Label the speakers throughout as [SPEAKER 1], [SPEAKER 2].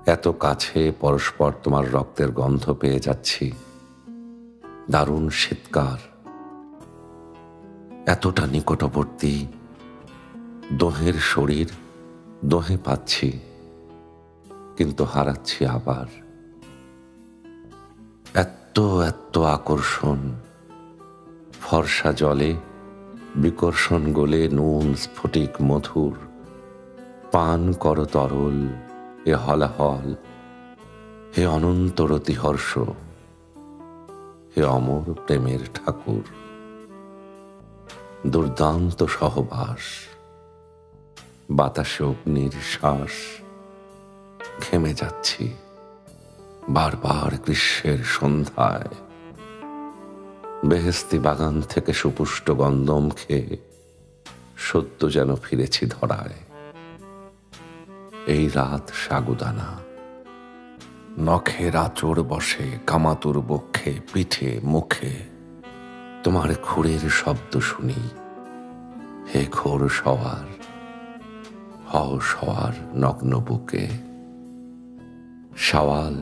[SPEAKER 1] এত কাছে পরস্পর তোমার রক্তের গন্ধ পেয়ে যাচ্ছি। দারুণ শীতকার, এতটা নিকটবর্তী, দোহের শরীর দোহে পাচ্ছি, কিন্তু হারাচ্ছি আবার। এত এত আকর্ষণ, ফর্সা জলে বিকর্ষণ গোলে নুন স্ফটিক মধুর, পান কর তরল এ হলাহল। হে অনন্ত রতিহর্ষ, হে অমর প্রেমের ঠাকুর। দুর্দান্ত সহবাস, বাতাসে অগ্নির শ্বাস, ঘেমে যাচ্ছি বারবার গ্রীষ্মের সন্ধ্যায়। বেহেস্তি বাগান থেকে সুপুষ্ট গন্ধম খেয়ে সদ্য যেন ফিরেছি ধরায়। এই রাত সাগুদানা, নখের আঁচড় বসে কামাতুর বক্ষে পিঠে মুখে। তোমার খুঁড়ের শব্দ শুনি, হে ঘোর সওয়ার, হও সওয়ার নগ্ন বুকে। শাওয়াল,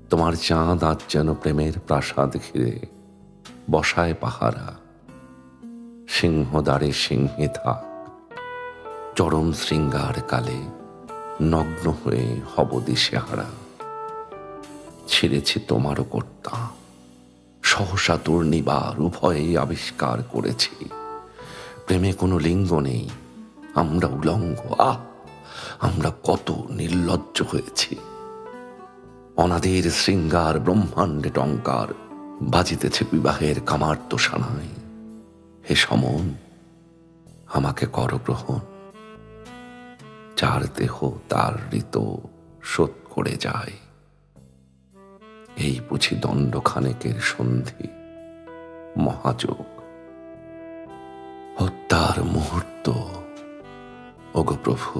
[SPEAKER 1] তোমার চাঁদ আজ যেন প্রেমের প্রাসাদ ঘিরে বসায় পাহারা। সিংহদ্বারে সিংহে থাক, চরম শৃঙ্গার কালে নগ্ন হয়ে হব দিশেহারা। ছিঁড়েছি তোমারও কর্তা, সহসা দুর্নিবার উভয়ে আবিষ্কার করেছি। প্রেমে কোনো লিঙ্গ নেই, আমরা উলঙ্গ। আমরা কত নির্লজ্জ হয়েছি। অনাদের শৃঙ্গার ব্রহ্মাণ্ডে টঙ্কার বাজিতেছে বিবাহের কামার্ত সানাই। হে সমন, আমাকে কর গ্রহণ। যার দেহ তার ঋত শোধ করে যায়, এই বুঝি দণ্ডখানেকের সন্ধি মহাযোগ। হত্যার মুহূর্ত, ওগো প্রভু,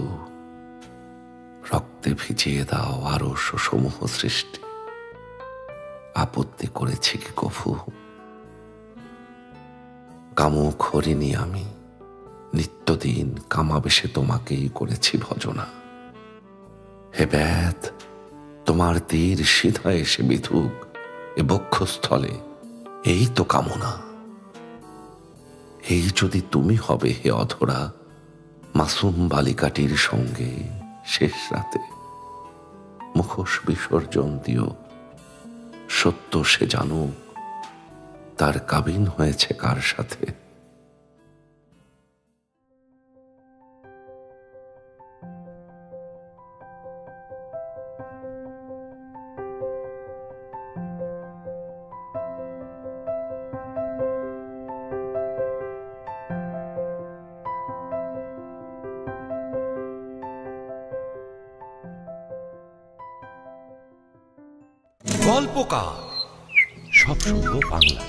[SPEAKER 1] রক্তে ভিজিয়ে দাও আরো সমূহ সৃষ্টি। আপত্তি করেছি কি কভু? কামুক হরিণী আমি, নিত্যদিন কামাবেশে তোমাকেই করেছি ভজনা। হে ব্যাধ, তোমার তীর সিধা এসে বিধুক এ বক্ষস্থলে, এই তো কামনা। এই যদি তুমি হবে হে অধরা, মাসুম বালিকাটির সঙ্গে শেষ রাতে মুখোশ বিসর্জন দিও। সত্য সে জানুক তার কাবিন হয়েছে কার সাথে।
[SPEAKER 2] গল্পকার, সব শুনবো বাংলা।